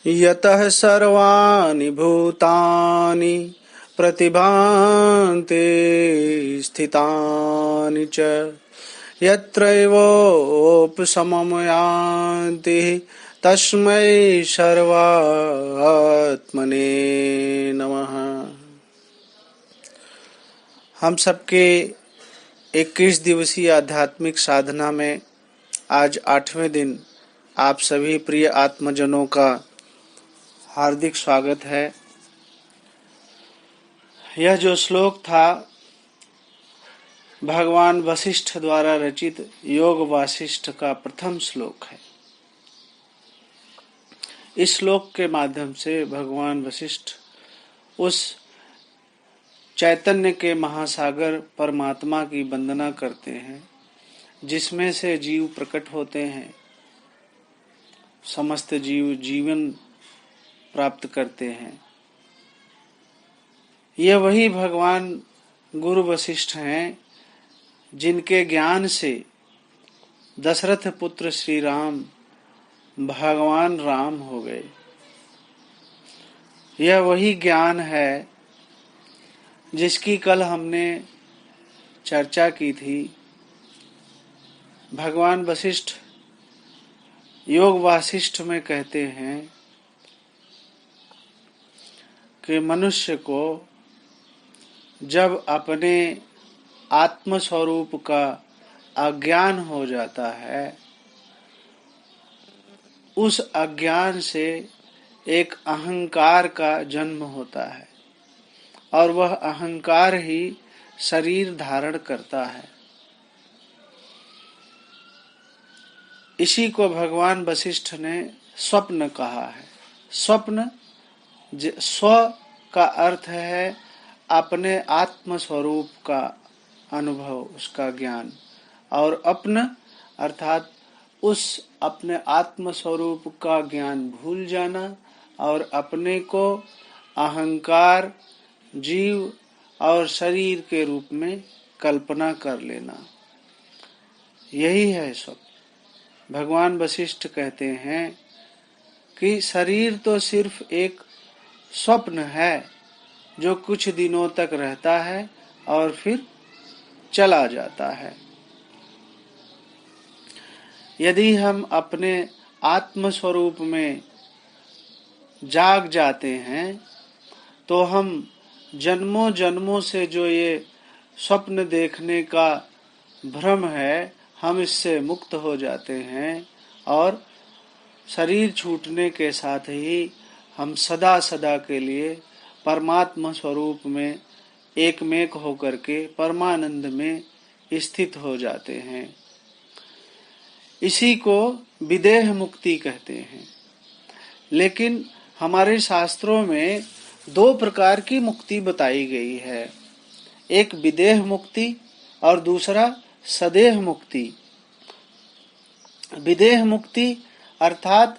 यतः सर्वाणि भूतानि प्रतिभान्ति स्थितानि च यत्रैवोपशमं यान्ति तस्मै सर्वात्मने नमः। हम सबके 21 दिवसीय आध्यात्मिक साधना में आज 8वें दिन आप सभी प्रिय आत्मजनों का हार्दिक स्वागत है। यह जो श्लोक था भगवान वशिष्ठ द्वारा रचित योग वासिष्ठ का प्रथम श्लोक है। इस श्लोक के माध्यम से भगवान वशिष्ठ उस चैतन्य के महासागर परमात्मा की वंदना करते हैं जिसमें से जीव प्रकट होते हैं, समस्त जीव जीवन प्राप्त करते हैं। ये वही भगवान गुरु वशिष्ठ हैं जिनके ज्ञान से दशरथ पुत्र श्री राम भगवान राम हो गए। यह वही ज्ञान है जिसकी कल हमने चर्चा की थी। भगवान वशिष्ठ योग वासिष्ठ में कहते हैं कि मनुष्य को जब अपने आत्म स्वरूप का अज्ञान हो जाता है, उस अज्ञान से एक अहंकार का जन्म होता है और वह अहंकार ही शरीर धारण करता है। इसी को भगवान वशिष्ठ ने स्वप्न कहा है। स्वप्न स्व का अर्थ है अपने आत्म स्वरूप का अनुभव, उसका ज्ञान, और अपना अर्थात उस अपने आत्म स्वरूप का ज्ञान भूल जाना और अपने को अहंकार, जीव और शरीर के रूप में कल्पना कर लेना, यही है स्वप्न। भगवान वशिष्ठ कहते हैं कि शरीर तो सिर्फ एक स्वप्न है जो कुछ दिनों तक रहता है और फिर चला जाता है। यदि हम अपने आत्म स्वरूप में जाग जाते हैं तो हम जन्मों जन्मों से जो ये स्वप्न देखने का भ्रम है, हम इससे मुक्त हो जाते हैं और शरीर छूटने के साथ ही हम सदा सदा के लिए परमात्मा स्वरूप में एकमेक होकर के परमानंद में स्थित हो जाते हैं। इसी को विदेह मुक्ति कहते हैं। लेकिन हमारे शास्त्रों में 2 प्रकार की मुक्ति बताई गई है, एक विदेह मुक्ति और दूसरा सदेह मुक्ति। विदेह मुक्ति अर्थात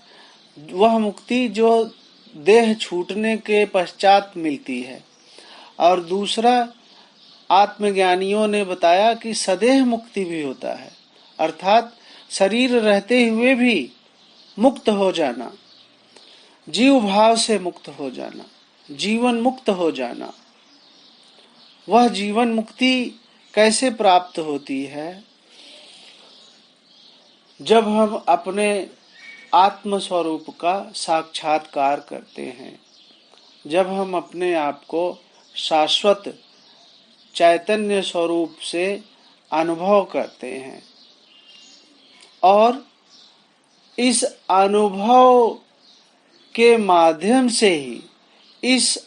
वह मुक्ति जो देह छूटने के पश्चात मिलती है, और दूसरा आत्मज्ञानियों ने बताया कि सदेह मुक्ति भी होता है, अर्थात शरीर रहते हुए भी मुक्त हो जाना, जीव भाव से मुक्त हो जाना, जीवन मुक्त हो जाना। वह जीवन मुक्ति कैसे प्राप्त होती है? जब हम अपने आत्म स्वरूप का साक्षात्कार करते हैं, जब हम अपने आप को शाश्वत चैतन्य स्वरूप से अनुभव करते हैं और इस अनुभव के माध्यम से ही, इस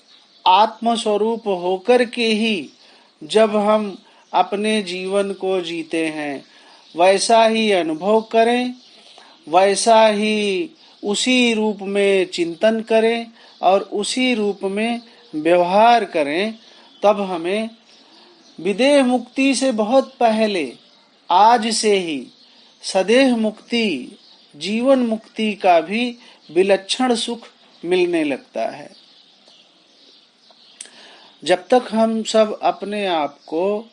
आत्म स्वरूप होकर के ही जब हम अपने जीवन को जीते हैं, वैसा ही अनुभव करें, वैसा ही उसी रूप में चिंतन करें और उसी रूप में व्यवहार करें, तब हमें विदेह मुक्ति से बहुत पहले, आज से ही सदेह मुक्ति, जीवन मुक्ति का भी विलक्षण सुख मिलने लगता है। जब तक हम सब अपने आप को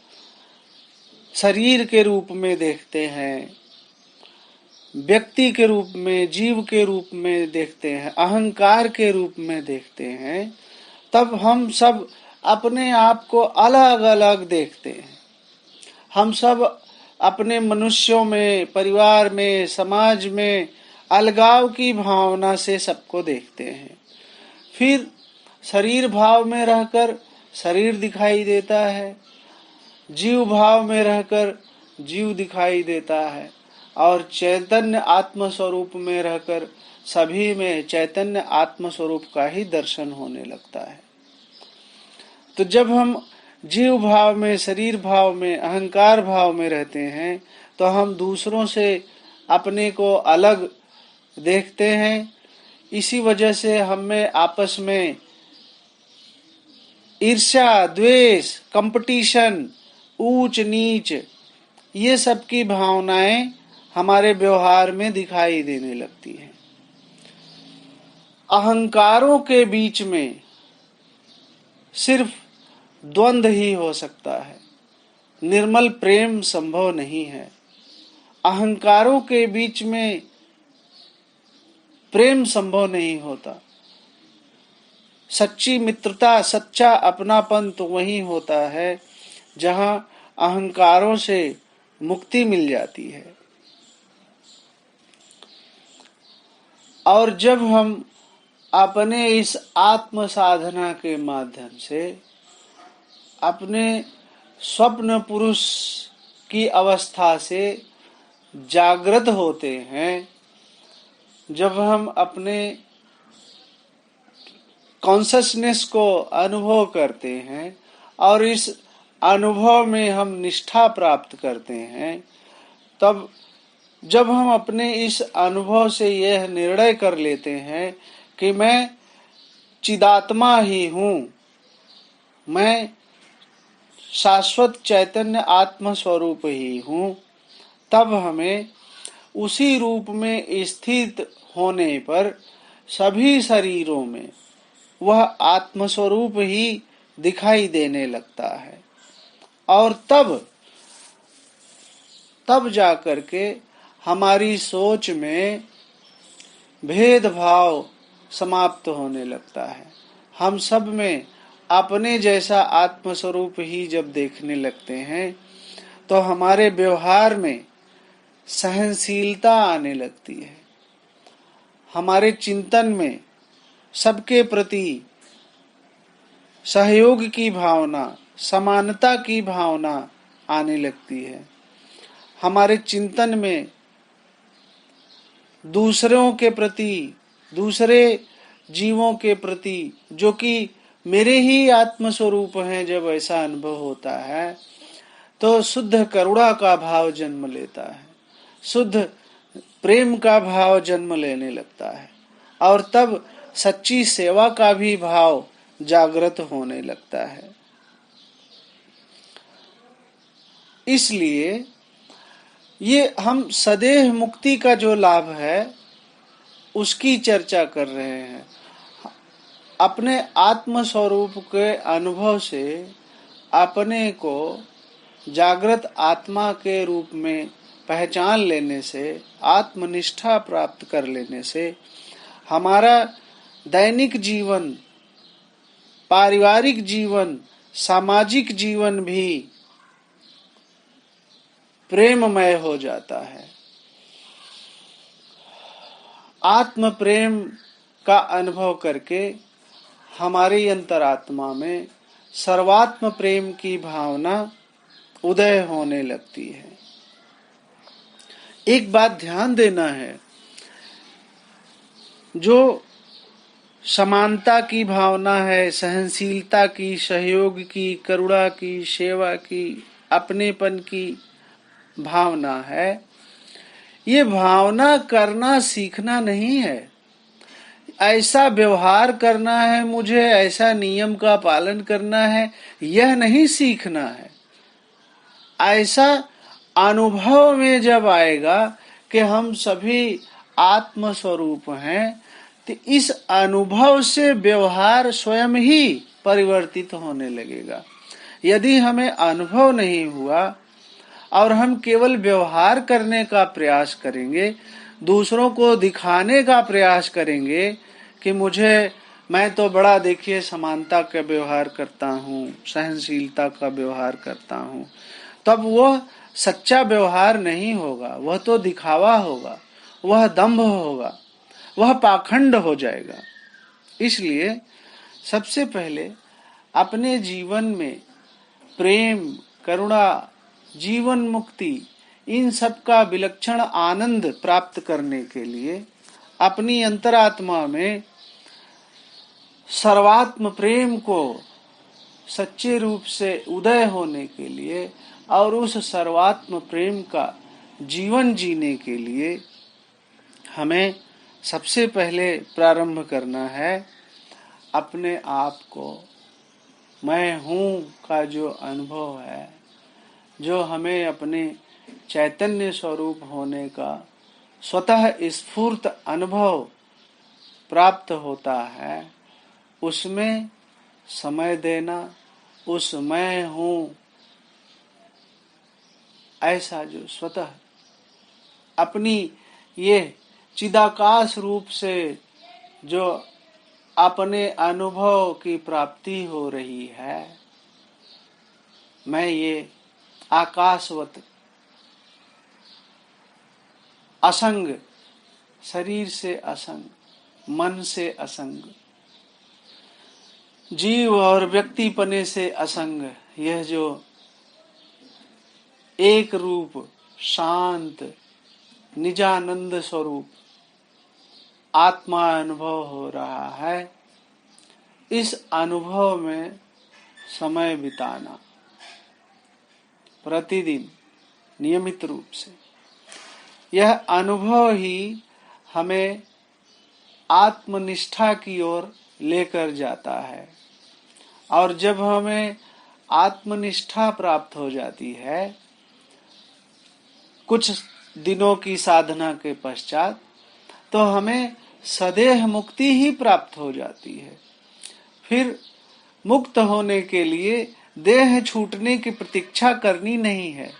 शरीर के रूप में देखते हैं, व्यक्ति के रूप में, जीव के रूप में देखते हैं, अहंकार के रूप में देखते हैं, तब हम सब अपने आप को अलग अलग देखते हैं। हम सब अपने मनुष्यों में, परिवार में, समाज में अलगाव की भावना से सबको देखते हैं। फिर शरीर भाव में रहकर शरीर दिखाई देता है, जीव भाव में रहकर जीव दिखाई देता है, और चैतन्य आत्म स्वरूप में रहकर सभी में चैतन्य आत्म स्वरूप का ही दर्शन होने लगता है। तो जब हम जीव भाव में, शरीर भाव में, अहंकार भाव में रहते हैं तो हम दूसरों से अपने को अलग देखते हैं। इसी वजह से हम में आपस में ईर्ष्या, द्वेष, कंपटीशन, ऊंच नीच, ये सब की भावनाएं हमारे व्यवहार में दिखाई देने लगती हैं। अहंकारों के बीच में सिर्फ द्वंद ही हो सकता है, निर्मल प्रेम संभव नहीं है। अहंकारों के बीच में प्रेम संभव नहीं होता। सच्ची मित्रता, सच्चा अपनापन तो वही होता है जहां अहंकारों से मुक्ति मिल जाती है। और जब हम अपने इस आत्म साधना के माध्यम से अपने स्वप्न पुरुष की अवस्था से जागृत होते हैं, जब हम अपने कॉन्शसनेस को अनुभव करते हैं और इस अनुभव में हम निष्ठा प्राप्त करते हैं, तब जब हम अपने इस अनुभव से यह निर्णय कर लेते हैं कि मैं चिदात्मा ही हूँ, मैं शाश्वत चैतन्य आत्म स्वरूप ही हूँ, तब हमें उसी रूप में स्थित होने पर सभी शरीरों में वह आत्मस्वरूप ही दिखाई देने लगता है। और तब जाकर के हमारी सोच में भेदभाव समाप्त होने लगता है। हम सब में अपने जैसा आत्मस्वरूप ही जब देखने लगते हैं तो हमारे व्यवहार में सहनशीलता आने लगती है। हमारे चिंतन में सबके प्रति सहयोग की भावना, समानता की भावना आने लगती है। हमारे चिंतन में दूसरों के प्रति, दूसरे जीवों के प्रति, जो कि मेरे ही आत्मस्वरूप हैं, जब ऐसा अनुभव होता है तो शुद्ध करुणा का भाव जन्म लेता है, शुद्ध प्रेम का भाव जन्म लेने लगता है, और तब सच्ची सेवा का भी भाव जागृत होने लगता है। इसलिए ये हम सदेह मुक्ति का जो लाभ है उसकी चर्चा कर रहे हैं। अपने आत्म स्वरूप के अनुभव से अपने को जागृत आत्मा के रूप में पहचान लेने से, आत्मनिष्ठा प्राप्त कर लेने से हमारा दैनिक जीवन, पारिवारिक जीवन, सामाजिक जीवन भी प्रेममय हो जाता है। आत्म प्रेम का अनुभव करके हमारी अंतरात्मा में सर्वात्म प्रेम की भावना उदय होने लगती है। एक बात ध्यान देना है, जो समानता की भावना है, सहनशीलता की, सहयोग की, करुणा की, सेवा की, अपनेपन की भावना है, ये भावना करना सीखना नहीं है। ऐसा व्यवहार करना है मुझे, ऐसा नियम का पालन करना है, यह नहीं सीखना है। ऐसा अनुभव में जब आएगा कि हम सभी आत्म स्वरूप हैं, तो इस अनुभव से व्यवहार स्वयं ही परिवर्तित होने लगेगा। यदि हमें अनुभव नहीं हुआ और हम केवल व्यवहार करने का प्रयास करेंगे दूसरों को दिखाने का प्रयास करेंगे कि मैं तो बड़ा देखिए समानता का व्यवहार करता हूँ, सहनशीलता का व्यवहार करता हूँ, तब वह सच्चा व्यवहार नहीं होगा, वह तो दिखावा होगा, वह दंभ होगा, वह पाखंड हो जाएगा। इसलिए सबसे पहले अपने जीवन में प्रेम, करुणा, जीवन मुक्ति, इन सब का विलक्षण आनंद प्राप्त करने के लिए अपनी अंतरात्मा में सर्वात्म प्रेम को सच्चे रूप से उदय होने के लिए और उस सर्वात्म प्रेम का जीवन जीने के लिए हमें सबसे पहले प्रारंभ करना है अपने आप को मैं हूँ का जो अनुभव है, जो हमें अपने चैतन्य स्वरूप होने का स्वतः स्फूर्त अनुभव प्राप्त होता है, उसमें समय देना, उस मैं हूँ ऐसा जो स्वतः अपनी ये चिदाकाश रूप से जो अपने अनुभव की प्राप्ति हो रही है, मैं ये आकाशवत असंग, शरीर से असंग, मन से असंग, जीव और व्यक्तिपने से असंग, यह जो एक रूप शांत निजानंद स्वरूप आत्मा अनुभव हो रहा है, इस अनुभव में समय बिताना प्रतिदिन नियमित रूप से, यह अनुभव ही हमें आत्मनिष्ठा की ओर लेकर जाता है। और जब हमें आत्मनिष्ठा प्राप्त हो जाती है कुछ दिनों की साधना के पश्चात, तो हमें सदेह मुक्ति ही प्राप्त हो जाती है। फिर मुक्त होने के लिए देह छूटने की प्रतीक्षा करनी नहीं है,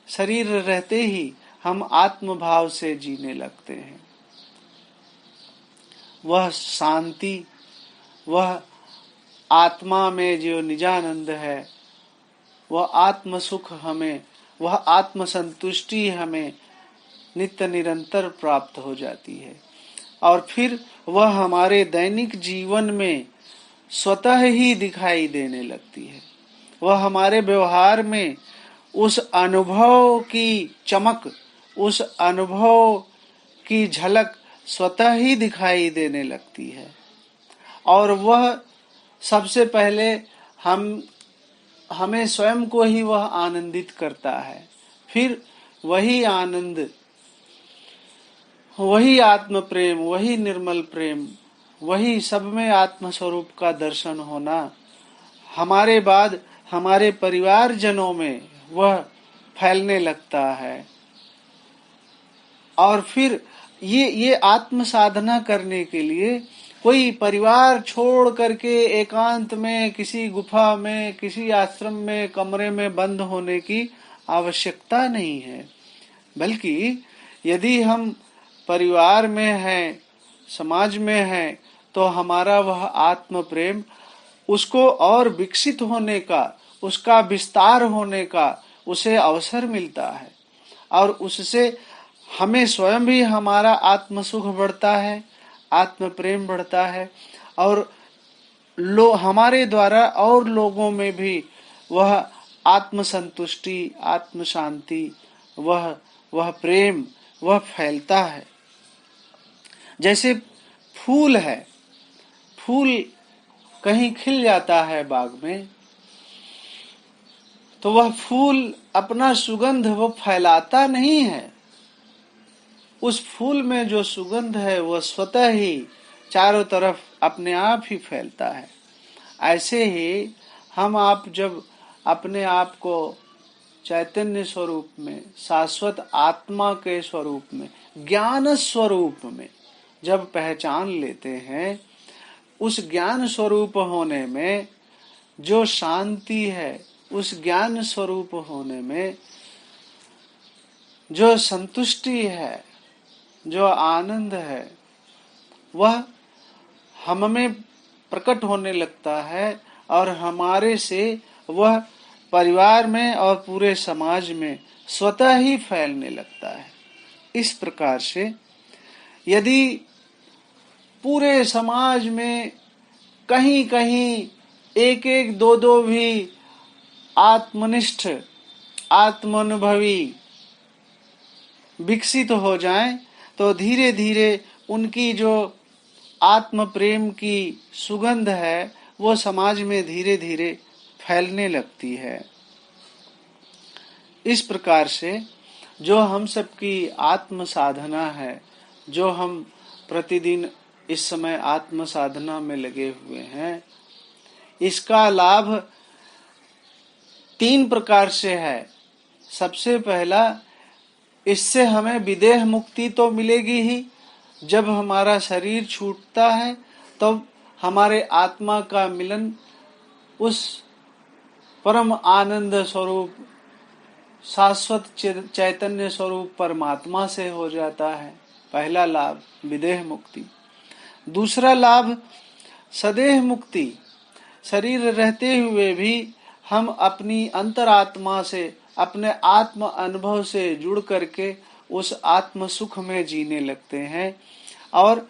शरीर रहते ही हम आत्म भाव से जीने लगते हैं। वह शांति, वह आत्मा में जो निजानंद है, वह आत्म सुख हमें, वह आत्म संतुष्टि हमें नित्य निरंतर प्राप्त हो जाती है। और फिर वह हमारे दैनिक जीवन में स्वतः ही दिखाई देने लगती है। वह हमारे व्यवहार में उस अनुभव की चमक, उस अनुभव की झलक स्वतः ही दिखाई देने लगती है। और वह सबसे पहले हमें स्वयं को ही वह आनंदित करता है। फिर वही आनंद, वही आत्म प्रेम, वही निर्मल प्रेम, वही सब में आत्म स्वरूप का दर्शन होना हमारे बाद हमारे परिवार जनों में वह फैलने लगता है। और फिर ये आत्म साधना करने के लिए कोई परिवार छोड़ करके एकांत में किसी गुफा में, किसी आश्रम में, कमरे में बंद होने की आवश्यकता नहीं है। बल्कि यदि हम परिवार में हैं, समाज में हैं, तो हमारा वह आत्म प्रेम उसको और विकसित होने का, उसका विस्तार होने का उसे अवसर मिलता है। और उससे हमें स्वयं भी हमारा आत्म सुख बढ़ता है, आत्म प्रेम बढ़ता है, और हमारे द्वारा और लोगों में भी वह आत्म संतुष्टि, आत्म शांति, वह प्रेम वह फैलता है। जैसे फूल है, फूल कहीं खिल जाता है बाग में, तो वह फूल अपना सुगंध वो फैलाता नहीं है। उस फूल में जो सुगंध है वह स्वतः ही चारों तरफ अपने आप ही फैलता है। ऐसे ही आप जब अपने आप को चैतन्य स्वरूप में, शाश्वत आत्मा के स्वरूप में, ज्ञान स्वरूप में जब पहचान लेते हैं, उस ज्ञान स्वरूप होने में जो शांति है, उस ज्ञान स्वरूप होने में जो संतुष्टि है, जो आनंद है वह हम में प्रकट होने लगता है और हमारे से वह परिवार में और पूरे समाज में स्वतः ही फैलने लगता है। इस प्रकार से यदि पूरे समाज में कहीं कहीं एक एक दो दो भी आत्मनिष्ठ आत्मानुभवी विकसित हो जाएं, तो धीरे धीरे उनकी जो आत्म प्रेम की सुगंध है वो समाज में धीरे धीरे फैलने लगती है। इस प्रकार से जो हम सबकी आत्म साधना है, जो हम प्रतिदिन इस समय आत्म साधना में लगे हुए हैं, इसका लाभ 3 प्रकार से है। सबसे पहला, इससे हमें विदेह मुक्ति तो मिलेगी ही। जब हमारा शरीर छूटता है तब हमारे आत्मा का मिलन उस परम आनंद स्वरूप शाश्वत चैतन्य स्वरूप परमात्मा से हो जाता है। पहला लाभ विदेह मुक्ति। दूसरा लाभ सदेह मुक्ति। शरीर रहते हुए भी हम अपनी अंतरात्मा से, अपने आत्म अनुभव से जुड़ करके उस आत्म सुख में जीने लगते हैं और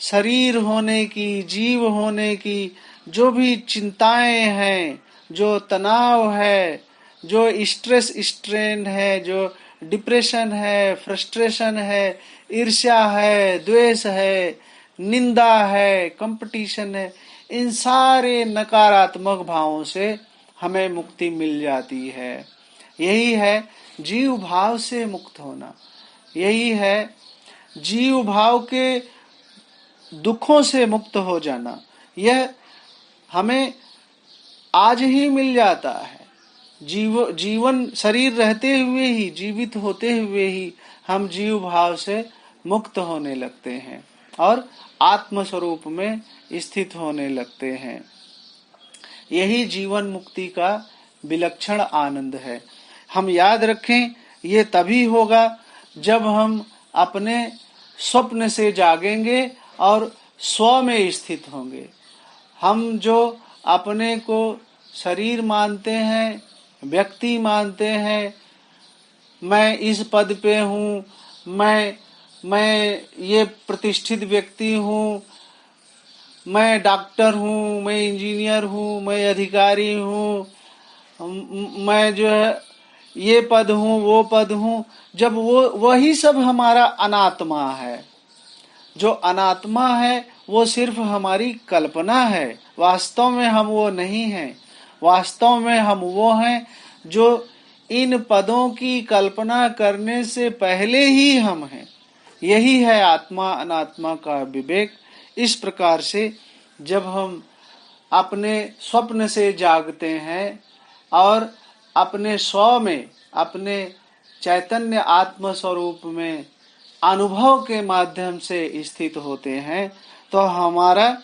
शरीर होने की, जीव होने की जो भी चिंताएं हैं, जो तनाव है, जो स्ट्रेस स्ट्रेन है, जो डिप्रेशन है, फ्रस्ट्रेशन है, ईर्ष्या है, द्वेष है, निंदा है, कंपटीशन है, इन सारे नकारात्मक भावों से हमें मुक्ति मिल जाती है। यही है जीव भाव से मुक्त होना। यही है जीव भाव के दुखों से मुक्त हो जाना। यह हमें आज ही मिल जाता है। जीवन शरीर रहते हुए ही, जीवित होते हुए ही हम जीव भाव से मुक्त होने लगते हैं और आत्म स्वरूप में स्थित होने लगते हैं। यही जीवन मुक्ति का विलक्षण आनंद है। हम याद रखें, ये तभी होगा जब हम अपने स्वप्न से जागेंगे और स्व में स्थित होंगे। हम जो अपने को शरीर मानते हैं, व्यक्ति मानते हैं, मैं इस पद पे हूँ, मैं ये प्रतिष्ठित व्यक्ति हूँ, मैं डॉक्टर हूँ, मैं इंजीनियर हूँ, मैं अधिकारी हूँ, मैं जो है ये पद हूँ, वो पद हूँ, जब वही सब हमारा अनात्मा है। जो अनात्मा है वो सिर्फ हमारी कल्पना है, वास्तव में हम वो नहीं हैं। वास्तव में हम वो हैं जो इन पदों की कल्पना करने से पहले ही हम हैं। यही है आत्मा अनात्मा का विवेक। इस प्रकार से जब हम अपने स्वप्न से जागते हैं और अपने स्व में, अपने चैतन्य आत्म स्वरूप में अनुभव के माध्यम से स्थित होते हैं, तो हमारा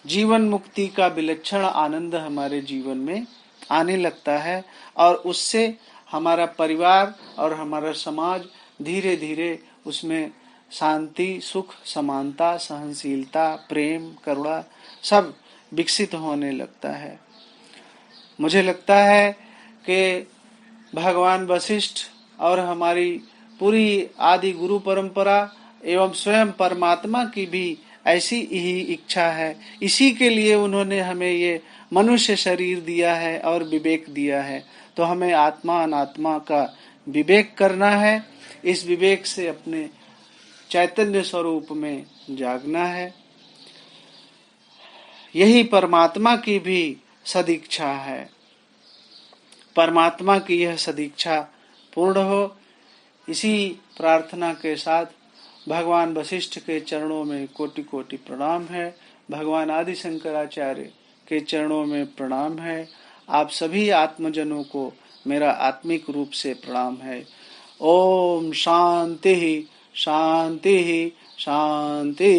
जीवन मुक्ति का विलक्षण आनंद हमारे जीवन में आने लगता है और उससे हमारा परिवार और हमारा समाज धीरे धीरे उसमें शांति, सुख, समानता, सहनशीलता, प्रेम, करुणा सब विकसित होने लगता है। मुझे लगता है कि भगवान वशिष्ठ और हमारी पूरी आदि गुरु परंपरा एवं स्वयं परमात्मा की भी ऐसी ही इच्छा है। इसी के लिए उन्होंने हमें ये मनुष्य शरीर दिया है और विवेक दिया है। तो हमें आत्मा अनात्मा का विवेक करना है। इस विवेक से अपने चैतन्य स्वरूप में जागना है। यही परमात्मा की भी सदिच्छा है। परमात्मा की यह सदिच्छा पूर्ण हो, इसी प्रार्थना के साथ भगवान वशिष्ठ के चरणों में कोटि कोटि प्रणाम है। भगवान आदि शंकराचार्य के चरणों में प्रणाम है। आप सभी आत्मजनों को मेरा आत्मिक रूप से प्रणाम है। ओम शांति शांति शांति।